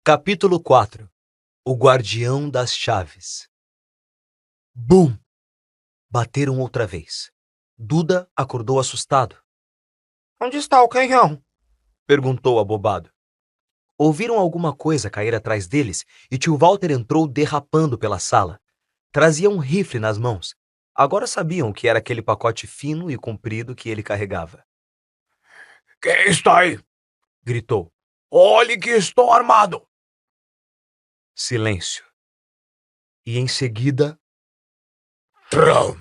Capítulo 4. O Guardião das Chaves. Bum! Bateram outra vez. Duda acordou assustado. Onde está o canhão? Perguntou abobado. Ouviram alguma coisa cair atrás deles e tio Walter entrou derrapando pela sala. Trazia um rifle nas mãos. Agora sabiam que era aquele pacote fino e comprido que ele carregava. Quem está aí? Gritou. Olhe que estou armado! Silêncio. E em seguida, Tram!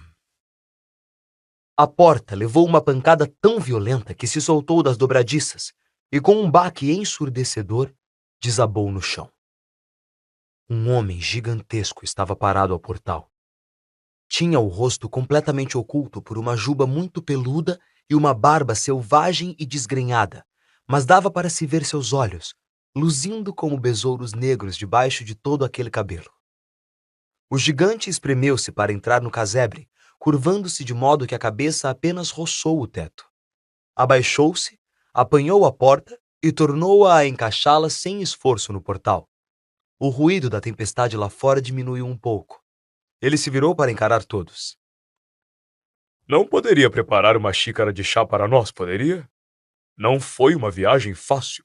a porta levou uma pancada tão violenta que se soltou das dobradiças e, com um baque ensurdecedor, desabou no chão. Um homem gigantesco estava parado ao portal. Tinha o rosto completamente oculto por uma juba muito peluda e uma barba selvagem e desgrenhada, mas dava para se ver seus olhos, luzindo como besouros negros debaixo de todo aquele cabelo. O gigante espremeu-se para entrar no casebre, curvando-se de modo que a cabeça apenas roçou o teto. Abaixou-se, apanhou a porta e tornou-a a encaixá-la sem esforço no portal. O ruído da tempestade lá fora diminuiu um pouco. Ele se virou para encarar todos. Não poderia preparar uma xícara de chá para nós, poderia? Não foi uma viagem fácil.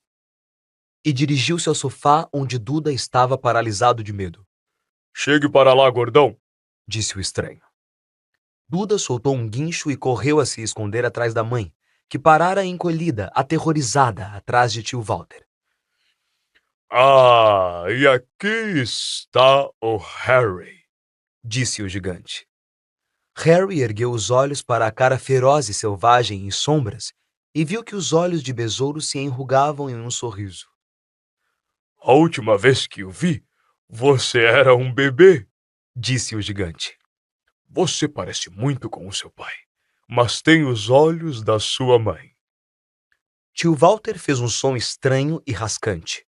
E dirigiu-se ao sofá onde Duda estava paralisado de medo. Chegue para lá, gordão, disse o estranho. Duda soltou um guincho e correu a se esconder atrás da mãe, que parara encolhida, aterrorizada, atrás de tio Walter. Ah, e aqui está o Harry, disse o gigante. Harry ergueu os olhos para a cara feroz e selvagem em sombras e viu que os olhos de besouro se enrugavam em um sorriso. A última vez que o vi, você era um bebê, disse o gigante. Você parece muito com o seu pai, mas tem os olhos da sua mãe. Tio Walter fez um som estranho e rascante.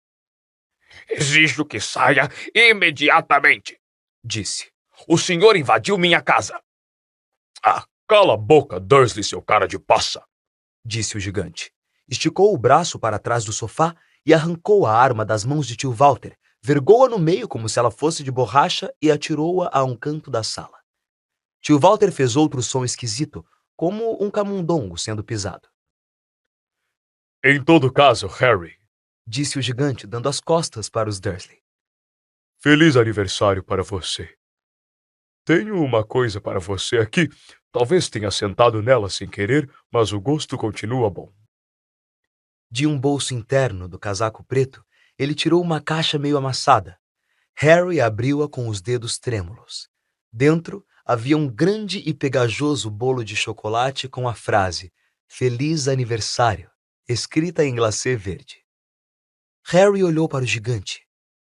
Exijo que saia imediatamente, disse. O senhor invadiu minha casa. Ah, cala a boca, Dursley, seu cara de passa, disse o gigante. Esticou o braço para trás do sofá e arrancou a arma das mãos de tio Walter, vergou-a no meio como se ela fosse de borracha e atirou-a a um canto da sala. Tio Walter fez outro som esquisito, como um camundongo sendo pisado. Em todo caso, Harry, disse o gigante, dando as costas para os Dursley. Feliz aniversário para você. Tenho uma coisa para você aqui. Talvez tenha sentado nela sem querer, mas o gosto continua bom. De um bolso interno do casaco preto, ele tirou uma caixa meio amassada. Harry abriu-a com os dedos trêmulos. Dentro havia um grande e pegajoso bolo de chocolate com a frase Feliz Aniversário, escrita em glacê verde. Harry olhou para o gigante.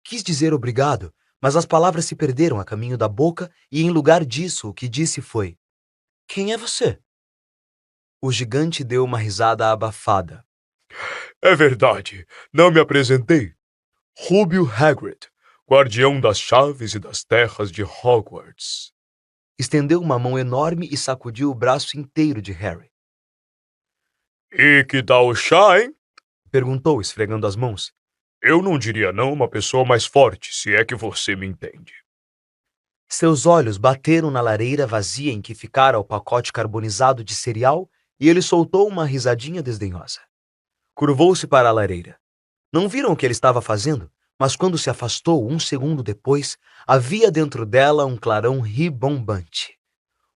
Quis dizer obrigado, mas as palavras se perderam a caminho da boca e, em lugar disso, o que disse foi: Quem é você? O gigante deu uma risada abafada. É verdade, não me apresentei. Rubio Hagrid, guardião das chaves e das terras de Hogwarts. Estendeu uma mão enorme e sacudiu o braço inteiro de Harry. E que tal o chá, hein? Perguntou, esfregando as mãos. Eu não diria não uma pessoa mais forte, se é que você me entende. Seus olhos bateram na lareira vazia em que ficara o pacote carbonizado de cereal e ele soltou uma risadinha desdenhosa. Curvou-se para a lareira. Não viram o que ele estava fazendo, mas quando se afastou, um segundo depois, havia dentro dela um clarão ribombante.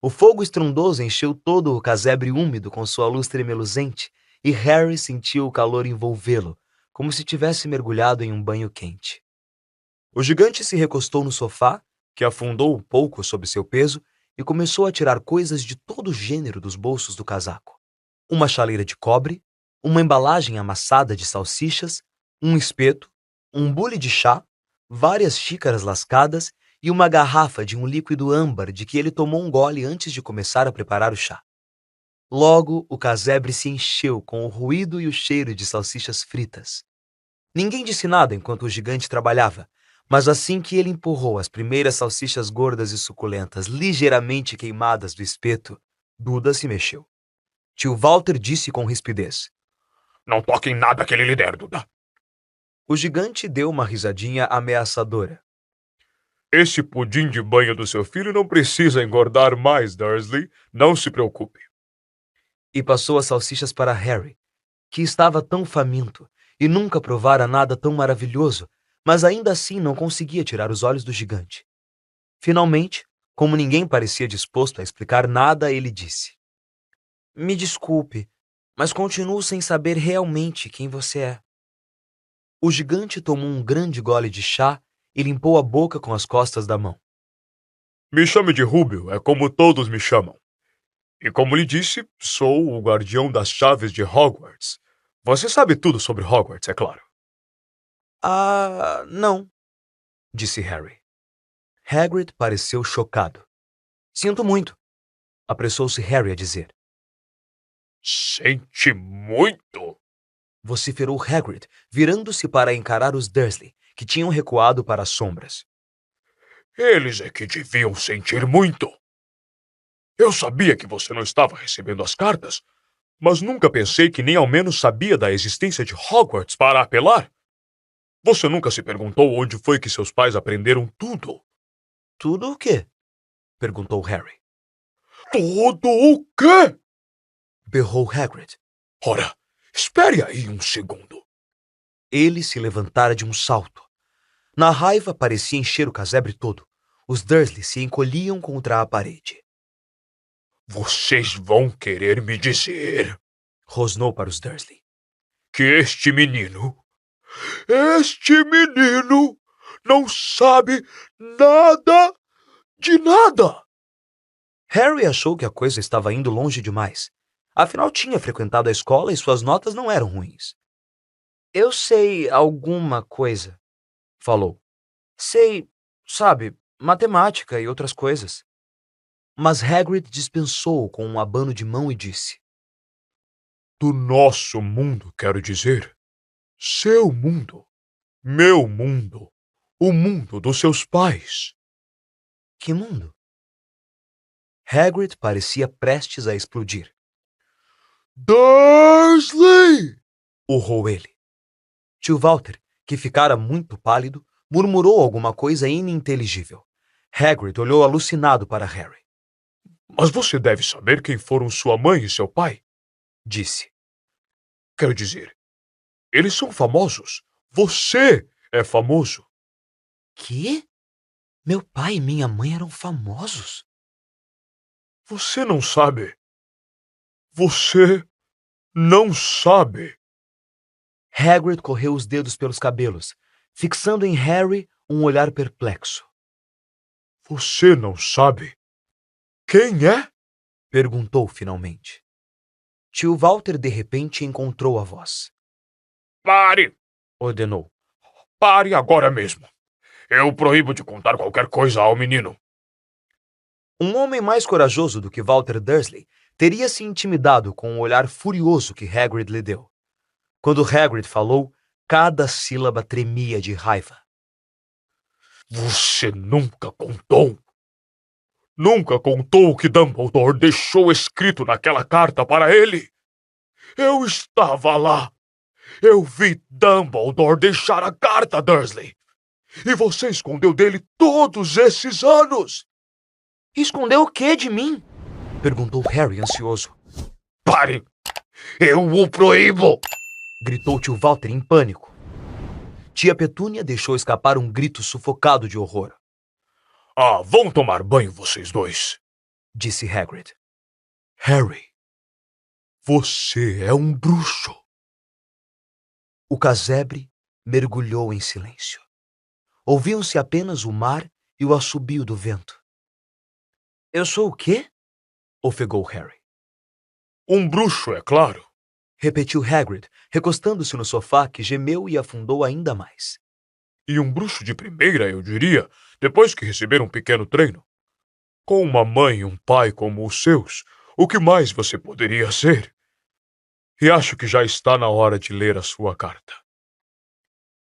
O fogo estrondoso encheu todo o casebre úmido com sua luz tremeluzente e Harry sentiu o calor envolvê-lo, como se tivesse mergulhado em um banho quente. O gigante se recostou no sofá, que afundou um pouco sob seu peso, e começou a tirar coisas de todo gênero dos bolsos do casaco. Uma chaleira de cobre, uma embalagem amassada de salsichas, um espeto, um bule de chá, várias xícaras lascadas e uma garrafa de um líquido âmbar de que ele tomou um gole antes de começar a preparar o chá. Logo, o casebre se encheu com o ruído e o cheiro de salsichas fritas. Ninguém disse nada enquanto o gigante trabalhava, mas assim que ele empurrou as primeiras salsichas gordas e suculentas ligeiramente queimadas do espeto, Duda se mexeu. Tio Walter disse com rispidez: Não toque em nada que ele lhe der, Duda. O gigante deu uma risadinha ameaçadora. Esse pudim de banho do seu filho não precisa engordar mais, Dursley. Não se preocupe. E passou as salsichas para Harry, que estava tão faminto e nunca provara nada tão maravilhoso, mas ainda assim não conseguia tirar os olhos do gigante. Finalmente, como ninguém parecia disposto a explicar nada, ele disse: Me desculpe, mas continuo sem saber realmente quem você é. O gigante tomou um grande gole de chá e limpou a boca com as costas da mão. Me chame de Rubio, é como todos me chamam. E como lhe disse, sou o guardião das chaves de Hogwarts. Você sabe tudo sobre Hogwarts, é claro. Ah, não, disse Harry. Hagrid pareceu chocado. Sinto muito, apressou-se Harry a dizer. Sente muito? Vociferou Hagrid, virando-se para encarar os Dursley, que tinham recuado para as sombras. Eles é que deviam sentir muito. Eu sabia que você não estava recebendo as cartas, mas nunca pensei que nem ao menos sabia da existência de Hogwarts para apelar. Você nunca se perguntou onde foi que seus pais aprenderam tudo? Tudo o quê? Perguntou Harry. Tudo o quê? Berrou Hagrid. Ora, espere aí um segundo. Ele se levantara de um salto. Na raiva parecia encher o casebre todo. Os Dursley se encolhiam contra a parede. Vocês vão querer me dizer Rosnou para os Dursley. que este menino não sabe nada de nada. Harry achou que a coisa estava indo longe demais. Afinal, tinha frequentado a escola e suas notas não eram ruins. Eu sei alguma coisa, falou. Sei, sabe, matemática e outras coisas. Mas Hagrid dispensou com um abano de mão e disse: Do nosso mundo, quero dizer. Seu mundo. Meu mundo. O mundo dos seus pais. Que mundo? Hagrid parecia prestes a explodir. Dursley! Urrou ele. Tio Walter, que ficara muito pálido, murmurou alguma coisa ininteligível. Hagrid olhou alucinado para Harry. Mas você deve saber quem foram sua mãe e seu pai? Disse. Quero dizer, eles são famosos. Você é famoso. Que? Meu pai e minha mãe eram famosos? Você não sabe. Você não sabe. Hagrid correu os dedos pelos cabelos, fixando em Harry um olhar perplexo. Você não sabe. Quem é? Perguntou finalmente. Tio Walter de repente encontrou a voz. Pare! Ordenou. Pare agora mesmo. Eu proíbo de contar qualquer coisa ao menino. Um homem mais corajoso do que Walter Dursley teria se intimidado com o olhar furioso que Hagrid lhe deu. Quando Hagrid falou, cada sílaba tremia de raiva. Você nunca contou. Nunca contou o que Dumbledore deixou escrito naquela carta para ele. Eu estava lá. Eu vi Dumbledore deixar a carta, Dursley. E você escondeu dele todos esses anos. Escondeu o quê de mim? Perguntou Harry ansioso. Pare! Eu o proíbo! Gritou tio Walter em pânico. Tia Petúnia deixou escapar um grito sufocado de horror. Ah, vão tomar banho vocês dois, disse Hagrid. Harry, você é um bruxo. O casebre mergulhou em silêncio. Ouviam-se apenas o mar e o assobio do vento. Eu sou o quê? Ofegou Harry. Um bruxo, é claro. Repetiu Hagrid, recostando-se no sofá que gemeu e afundou ainda mais. E um bruxo de primeira, eu diria, depois que receber um pequeno treino. Com uma mãe e um pai como os seus, o que mais você poderia ser? E acho que já está na hora de ler a sua carta.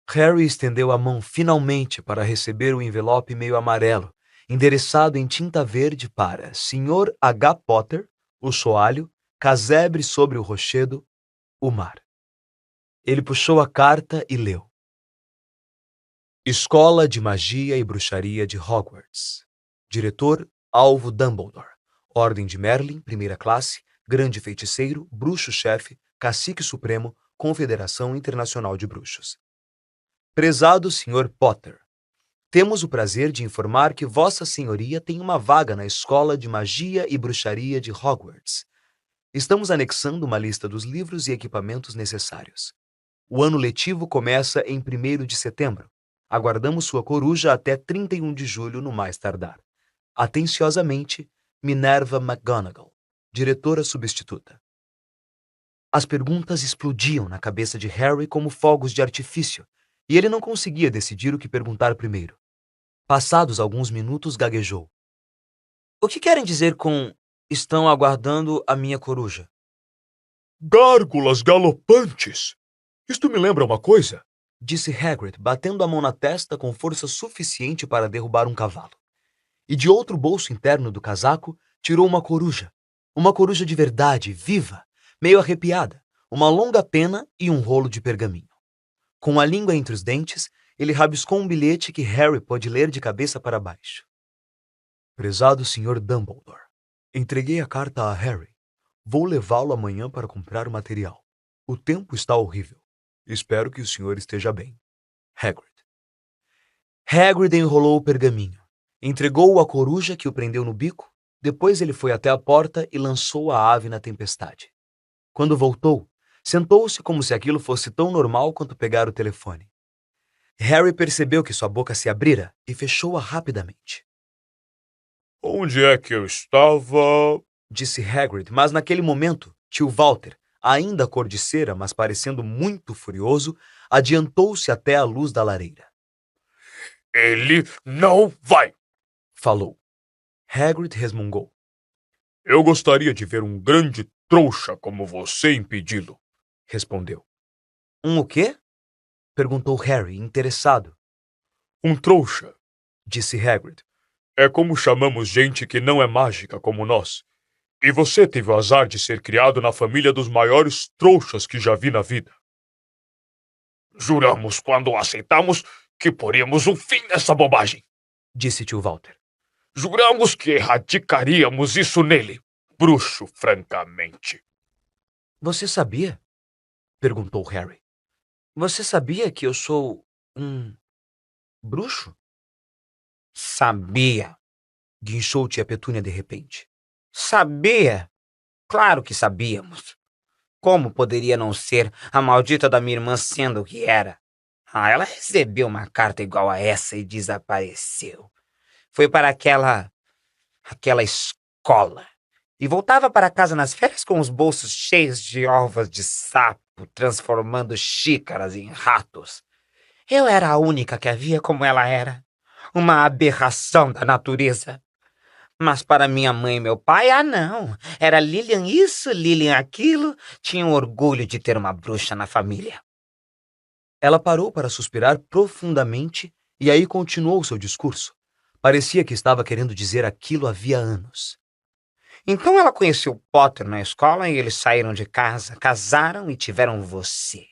Harry estendeu a mão finalmente para receber o envelope meio amarelo, endereçado em tinta verde para Sr. H. Potter, o soalho, casebre sobre o rochedo, o mar. Ele puxou a carta e leu. Escola de Magia e Bruxaria de Hogwarts. Diretor, Alvo Dumbledore. Ordem de Merlin, primeira classe, Grande Feiticeiro, Bruxo-Chefe, Cacique Supremo, Confederação Internacional de Bruxos. Prezado Sr. Potter, temos o prazer de informar que Vossa Senhoria tem uma vaga na Escola de Magia e Bruxaria de Hogwarts. Estamos anexando uma lista dos livros e equipamentos necessários. O ano letivo começa em 1º de setembro. Aguardamos sua coruja até 31 de julho no mais tardar. Atenciosamente, Minerva McGonagall, diretora substituta. As perguntas explodiam na cabeça de Harry como fogos de artifício, e ele não conseguia decidir o que perguntar primeiro. Passados alguns minutos, gaguejou. O que querem dizer com estão aguardando a minha coruja? Gárgulas galopantes! Isto me lembra uma coisa, disse Hagrid, batendo a mão na testa com força suficiente para derrubar um cavalo. E de outro bolso interno do casaco, tirou uma coruja de verdade, viva, meio arrepiada, uma longa pena e um rolo de pergaminho. Com a língua entre os dentes, ele rabiscou um bilhete que Harry pôde ler de cabeça para baixo. Prezado Sr. Dumbledore, entreguei a carta a Harry. Vou levá-lo amanhã para comprar o material. O tempo está horrível. Espero que o senhor esteja bem. Hagrid. Hagrid enrolou o pergaminho, entregou-o à coruja que o prendeu no bico, depois ele foi até a porta e lançou a ave na tempestade. Quando voltou, sentou-se como se aquilo fosse tão normal quanto pegar o telefone. Harry percebeu que sua boca se abrira e fechou-a rapidamente. Onde é que eu estava? Disse Hagrid, mas naquele momento, tio Walter, ainda cor de cera, mas parecendo muito furioso, adiantou-se até a luz da lareira. Ele não vai! Falou. Hagrid resmungou. Eu gostaria de ver um grande trouxa como você impedi-lo, respondeu. Um o quê? Perguntou Harry, interessado. Um trouxa, disse Hagrid. É como chamamos gente que não é mágica como nós. E você teve o azar de ser criado na família dos maiores trouxas que já vi na vida. Juramos quando o aceitamos que poríamos um fim nessa bobagem, disse tio Walter. Juramos que erradicaríamos isso nele, bruxo, francamente. Você sabia? Perguntou Harry. Você sabia que eu sou um bruxo? Sabia, guinchou tia Petúnia de repente. Sabia? Claro que sabíamos. Como poderia não ser a maldita da minha irmã sendo o que era? Ela recebeu uma carta igual a essa e desapareceu. Foi para aquela escola. E voltava para casa nas férias com os bolsos cheios de ovos de sapo, transformando xícaras em ratos. Eu era a única que havia como ela era. Uma aberração da natureza. Mas para minha mãe e meu pai, não. Era Lilian isso, Lilian aquilo. Tinham orgulho de ter uma bruxa na família. Ela parou para suspirar profundamente e aí continuou seu discurso. Parecia que estava querendo dizer aquilo havia anos. Então ela conheceu Potter na escola e eles saíram de casa, casaram e tiveram você.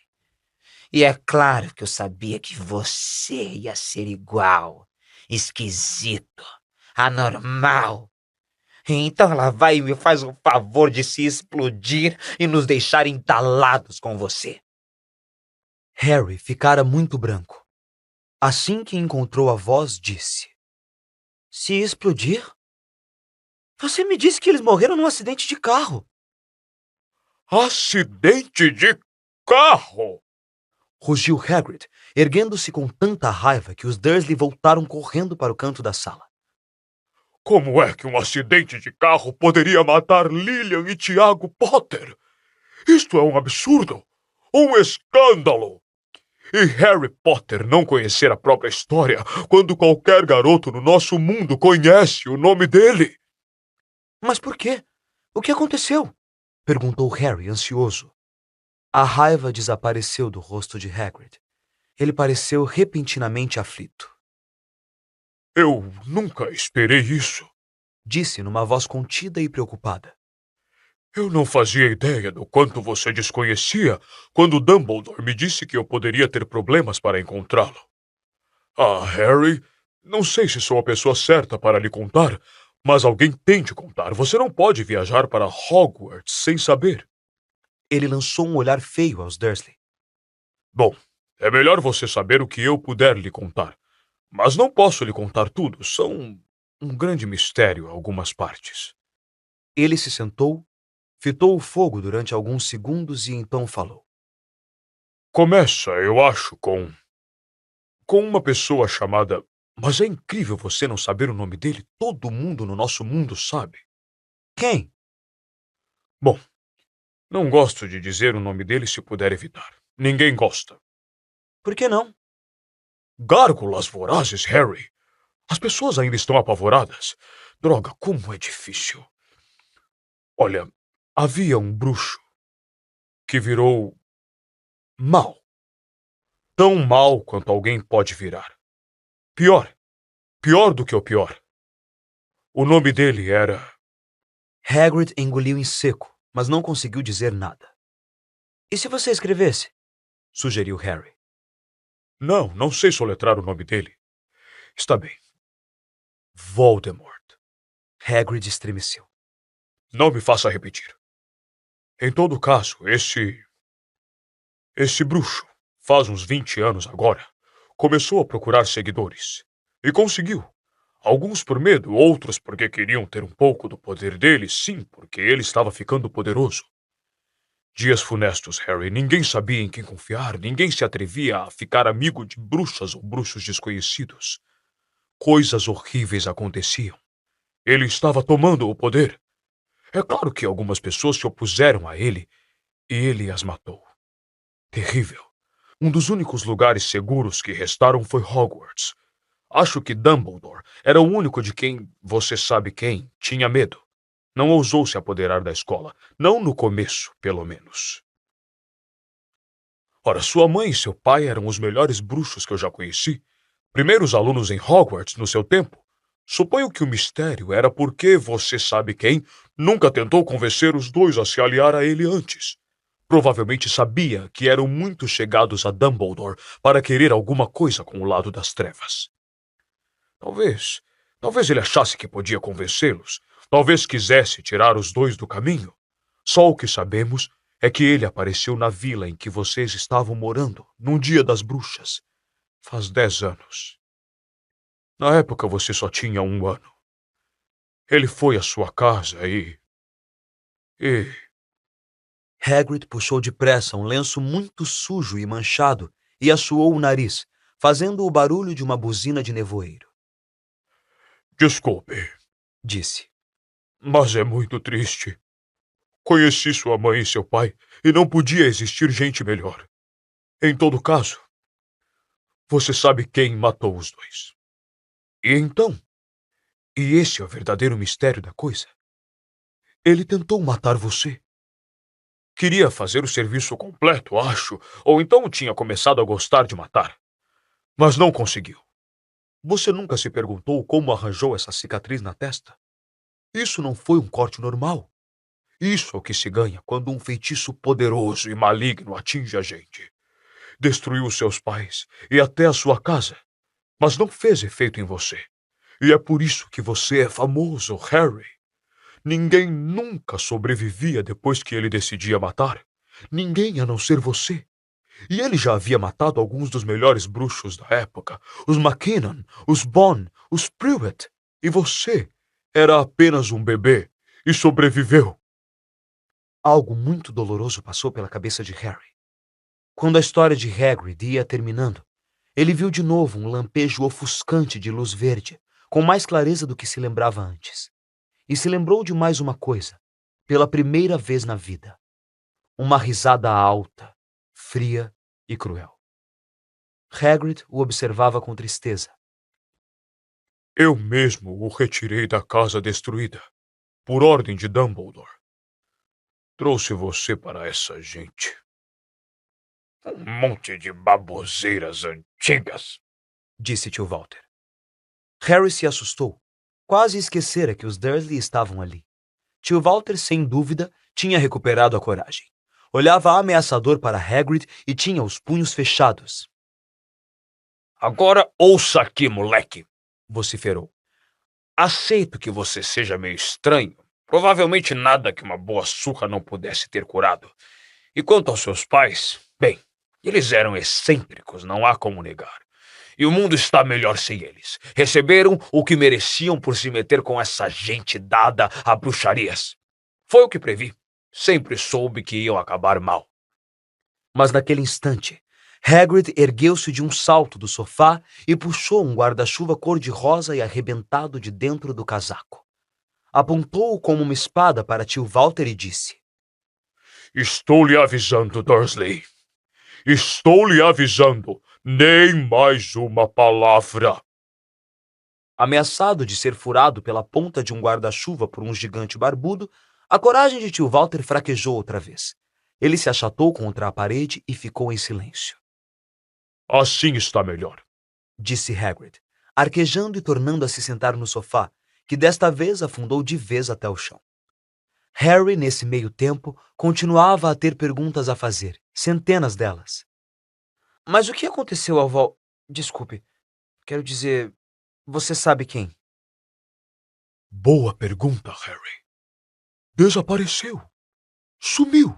E é claro que eu sabia que você ia ser igual, esquisito, anormal. Então ela vai e me faz o favor de se explodir e nos deixar entalados com você. Harry ficara muito branco. Assim que encontrou a voz, disse: Se explodir? Você me disse que eles morreram num acidente de carro. Acidente de carro? Rugiu Hagrid, erguendo-se com tanta raiva que os Dursley voltaram correndo para o canto da sala. Como é que um acidente de carro poderia matar Lilian e Tiago Potter? Isto é um absurdo! Um escândalo! E Harry Potter não conhecer a própria história quando qualquer garoto no nosso mundo conhece o nome dele. Mas por quê? O que aconteceu? Perguntou Harry, ansioso. A raiva desapareceu do rosto de Hagrid. Ele pareceu repentinamente aflito. Eu nunca esperei isso, disse numa voz contida e preocupada. Eu não fazia ideia do quanto você desconhecia quando Dumbledore me disse que eu poderia ter problemas para encontrá-lo. Ah, Harry, não sei se sou a pessoa certa para lhe contar, mas alguém tem de contar. Você não pode viajar para Hogwarts sem saber. Ele lançou um olhar feio aos Dursley. Bom, é melhor você saber o que eu puder lhe contar. Mas não posso lhe contar tudo. São um grande mistério algumas partes. Ele se sentou, fitou o fogo durante alguns segundos e então falou. Começa, eu acho, com uma pessoa chamada... Mas é incrível você não saber o nome dele. Todo mundo no nosso mundo sabe. Quem? Bom, não gosto de dizer o nome dele se puder evitar. Ninguém gosta. Por que não? Gárgulas vorazes, Harry. As pessoas ainda estão apavoradas. Droga, como é difícil. Olha, havia um bruxo que virou mal. Tão mal quanto alguém pode virar. Pior. Pior do que o pior. O nome dele era... Hagrid engoliu em seco, mas não conseguiu dizer nada. E se você escrevesse? Sugeriu Harry. Não, não sei soletrar o nome dele. Está bem. Voldemort. Hagrid estremeceu. Não me faça repetir. Em todo caso, esse bruxo, faz uns 20 anos agora, começou a procurar seguidores. E conseguiu. Alguns por medo, outros porque queriam ter um pouco do poder dele, sim, porque ele estava ficando poderoso. Dias funestos, Harry. Ninguém sabia em quem confiar, ninguém se atrevia a ficar amigo de bruxas ou bruxos desconhecidos. Coisas horríveis aconteciam. Ele estava tomando o poder. É claro que algumas pessoas se opuseram a ele e ele as matou. Terrível. Um dos únicos lugares seguros que restaram foi Hogwarts. Acho que Dumbledore era o único de quem, você sabe quem, tinha medo. Não ousou se apoderar da escola. Não no começo, pelo menos. Ora, sua mãe e seu pai eram os melhores bruxos que eu já conheci. Primeiros alunos em Hogwarts no seu tempo. Suponho que o mistério era porque você sabe quem nunca tentou convencer os dois a se aliar a ele antes. Provavelmente sabia que eram muito chegados a Dumbledore para querer alguma coisa com o lado das trevas. Talvez ele achasse que podia convencê-los. Talvez quisesse tirar os dois do caminho. Só o que sabemos é que ele apareceu na vila em que vocês estavam morando, num dia das bruxas. Faz 10 anos. Na época você só tinha 1 ano. Ele foi à sua casa e... Hagrid puxou depressa um lenço muito sujo e manchado e assoou o nariz, fazendo o barulho de uma buzina de nevoeiro. Desculpe, Disse. mas é muito triste. Conheci sua mãe e seu pai e não podia existir gente melhor. Em todo caso, você sabe quem matou os dois. E então? E esse é o verdadeiro mistério da coisa. Ele tentou matar você. Queria fazer o serviço completo, acho, ou então tinha começado a gostar de matar. Mas não conseguiu. Você nunca se perguntou como arranjou essa cicatriz na testa? Isso não foi um corte normal. Isso é o que se ganha quando um feitiço poderoso e maligno atinge a gente. Destruiu seus pais e até a sua casa, mas não fez efeito em você. E é por isso que você é famoso, Harry. Ninguém nunca sobrevivia depois que ele decidia matar. Ninguém a não ser você. E ele já havia matado alguns dos melhores bruxos da época. Os McKinnon, os Bond, os Prewett. E você era apenas um bebê e sobreviveu. Algo muito doloroso passou pela cabeça de Harry. Quando a história de Hagrid ia terminando, ele viu de novo um lampejo ofuscante de luz verde, com mais clareza do que se lembrava antes. E se lembrou de mais uma coisa, pela primeira vez na vida. Uma risada alta, fria e cruel. Hagrid o observava com tristeza. Eu mesmo o retirei da casa destruída, por ordem de Dumbledore. Trouxe você para essa gente. Um monte de baboseiras antigas, disse tio Walter. Harry se assustou. Quase esquecera que os Dursley estavam ali. Tio Walter, sem dúvida, tinha recuperado a coragem. Olhava ameaçador para Hagrid e tinha os punhos fechados. Agora ouça aqui, moleque, vociferou. Aceito que você seja meio estranho. Provavelmente nada que uma boa surra não pudesse ter curado. E quanto aos seus pais, bem, eles eram excêntricos, não há como negar. E o mundo está melhor sem eles. Receberam o que mereciam por se meter com essa gente dada a bruxarias. Foi o que previ. Sempre soube que iam acabar mal. Mas naquele instante, Hagrid ergueu-se de um salto do sofá e puxou um guarda-chuva cor-de-rosa e arrebentado de dentro do casaco. Apontou-o como uma espada para tio Walter e disse: Estou lhe avisando, Dursley. Estou lhe avisando. Nem mais uma palavra. Ameaçado de ser furado pela ponta de um guarda-chuva por um gigante barbudo, a coragem de tio Walter fraquejou outra vez. Ele se achatou contra a parede e ficou em silêncio. Assim está melhor, disse Hagrid, arquejando e tornando a se sentar no sofá, que desta vez afundou de vez até o chão. Harry, nesse meio tempo, continuava a ter perguntas a fazer, centenas delas. Mas o que aconteceu ao Desculpe, quero dizer, você sabe quem? Boa pergunta, Harry. Desapareceu. Sumiu.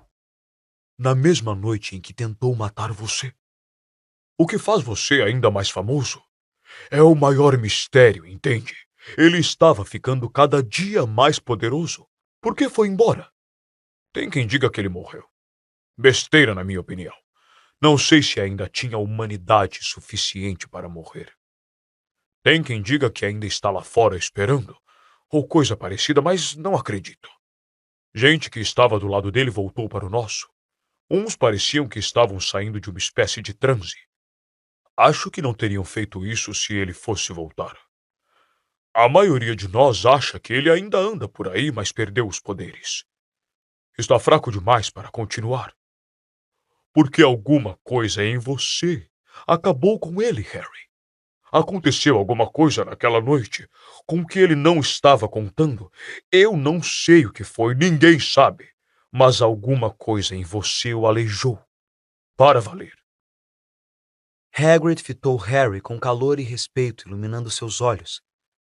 Na mesma noite em que tentou matar você. O que faz você ainda mais famoso é o maior mistério, entende? Ele estava ficando cada dia mais poderoso. Por que foi embora? Tem quem diga que ele morreu. Besteira, na minha opinião. Não sei se ainda tinha humanidade suficiente para morrer. Tem quem diga que ainda está lá fora esperando, ou coisa parecida, mas não acredito. Gente que estava do lado dele voltou para o nosso. Uns pareciam que estavam saindo de uma espécie de transe. Acho que não teriam feito isso se ele fosse voltar. A maioria de nós acha que ele ainda anda por aí, mas perdeu os poderes. Está fraco demais para continuar. Porque alguma coisa em você acabou com ele, Harry. Aconteceu alguma coisa naquela noite com que ele não estava contando. Eu não sei o que foi, ninguém sabe. Mas alguma coisa em você o aleijou. Para valer. Hagrid fitou Harry com calor e respeito, iluminando seus olhos.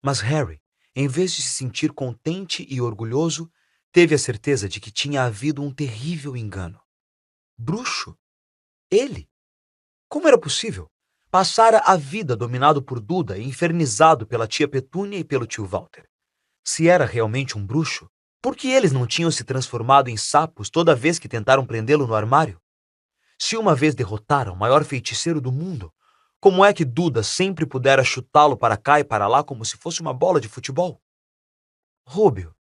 Mas Harry, em vez de se sentir contente e orgulhoso, teve a certeza de que tinha havido um terrível engano. Bruxo? Ele? Como era possível? Passara a vida dominado por Duda e infernizado pela tia Petúnia e pelo tio Walter. Se era realmente um bruxo, por que eles não tinham se transformado em sapos toda vez que tentaram prendê-lo no armário? Se uma vez derrotaram o maior feiticeiro do mundo, como é que Duda sempre pudera chutá-lo para cá e para lá como se fosse uma bola de futebol? Rúbio,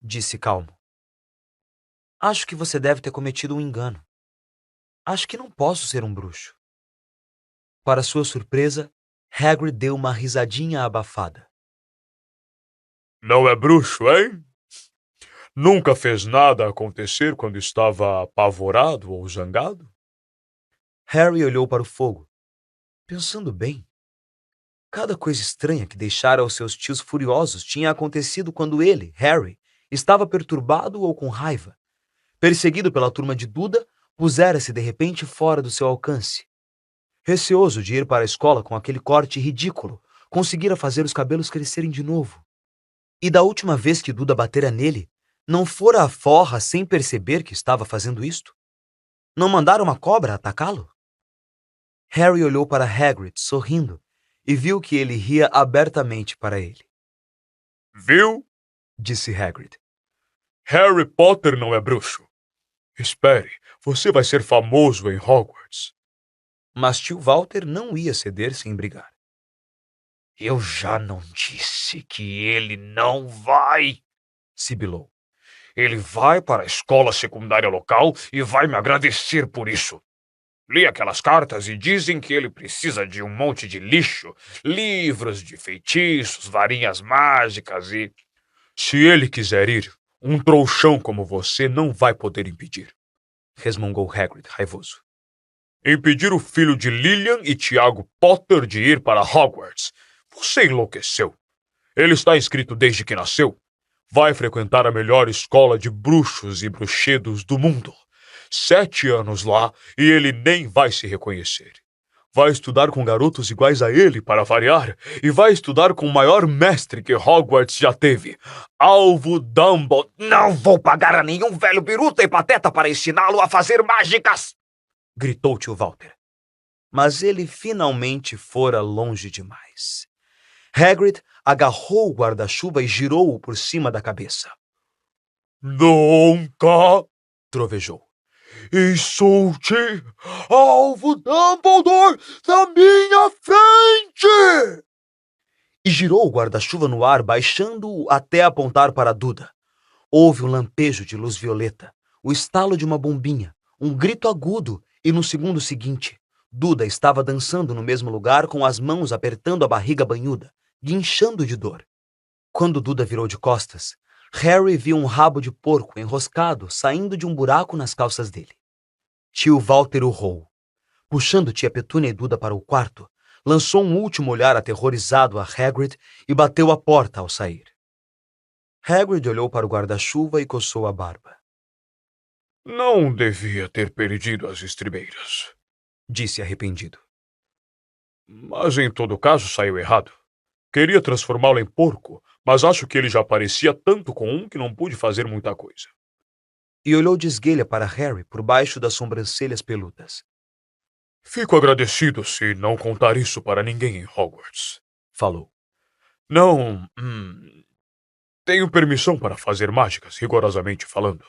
disse calmo. Acho que você deve ter cometido um engano. Acho que não posso ser um bruxo. Para sua surpresa, Hagrid deu uma risadinha abafada. Não é bruxo, hein? Nunca fez nada acontecer quando estava apavorado ou zangado? Harry olhou para o fogo. Pensando bem, cada coisa estranha que deixara os seus tios furiosos tinha acontecido quando ele, Harry, estava perturbado ou com raiva. Perseguido pela turma de Duda, pusera-se de repente fora do seu alcance. Receoso de ir para a escola com aquele corte ridículo, conseguira fazer os cabelos crescerem de novo. E da última vez que Duda batera nele, não fora a forra sem perceber que estava fazendo isto? Não mandara uma cobra atacá-lo? Harry olhou para Hagrid, sorrindo, e viu que ele ria abertamente para ele. Viu? Disse Hagrid. Harry Potter não é bruxo. Espere, você vai ser famoso em Hogwarts. Mas tio Walter não ia ceder sem brigar. Eu já não disse que ele não vai, sibilou. Ele vai para a escola secundária local e vai me agradecer por isso. Li aquelas cartas e dizem que ele precisa de um monte de lixo, livros de feitiços, varinhas mágicas e... Se ele quiser ir, um trouxão como você não vai poder impedir, resmungou Hagrid, raivoso. Impedir o filho de Lilian e Tiago Potter de ir para Hogwarts? Você enlouqueceu. Ele está inscrito desde que nasceu. Vai frequentar a melhor escola de bruxos e bruxedos do mundo. 7 anos lá e ele nem vai se reconhecer. Vai estudar com garotos iguais a ele, para variar, e vai estudar com o maior mestre que Hogwarts já teve, Alvo Dumbledore. Não vou pagar a nenhum velho biruta e pateta para ensiná-lo a fazer mágicas! Gritou tio Walter. Mas ele finalmente fora longe demais. Hagrid agarrou o guarda-chuva e girou-o por cima da cabeça. Nunca Trovejou. insulte Alvo Dumbledore na minha frente! E girou o guarda-chuva no ar, baixando-o até apontar para Duda. Houve um lampejo de luz violeta, o estalo de uma bombinha, um grito agudo, e no segundo seguinte, Duda estava dançando no mesmo lugar com as mãos apertando a barriga banhuda, guinchando de dor. Quando Duda virou de costas, Harry viu um rabo de porco enroscado saindo de um buraco nas calças dele. Tio Walter urrou. Puxando tia Petúnia e Duda para o quarto, lançou um último olhar aterrorizado a Hagrid e bateu a porta ao sair. Hagrid olhou para o guarda-chuva e coçou a barba. Não devia ter perdido as estribeiras, Disse arrependido. mas em todo caso saiu errado. Queria transformá-lo em porco, mas acho que ele já parecia tanto com um que não pude fazer muita coisa. E olhou de esguelha para Harry por baixo das sobrancelhas peludas. Fico agradecido se não contar isso para ninguém em Hogwarts. Falou. Não. Tenho permissão para fazer mágicas, rigorosamente falando.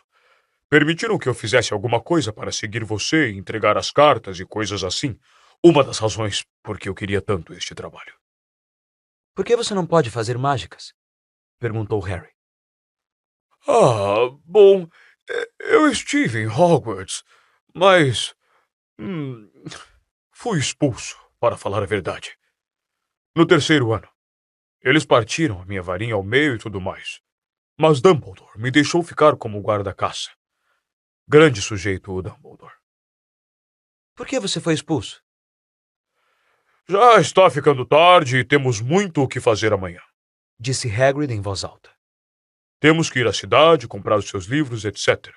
Permitiram que eu fizesse alguma coisa para seguir você, entregar as cartas e coisas assim. Uma das razões por que eu queria tanto este trabalho. Por que você não pode fazer mágicas? Perguntou Harry. Bom, eu estive em Hogwarts, mas fui expulso, para falar a verdade. No terceiro ano. Eles partiram a minha varinha ao meio e tudo mais. Mas Dumbledore me deixou ficar como guarda-caça. Grande sujeito, o Dumbledore. Por que você foi expulso? Já está ficando tarde e temos muito o que fazer amanhã. Disse Hagrid em voz alta. Temos que ir à cidade, comprar os seus livros, etc.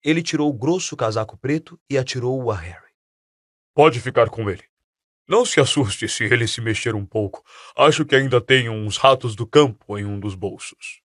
Ele tirou o grosso casaco preto e atirou-o a Harry. Pode ficar com ele. Não se assuste se ele se mexer um pouco. Acho que ainda tem uns ratos do campo em um dos bolsos.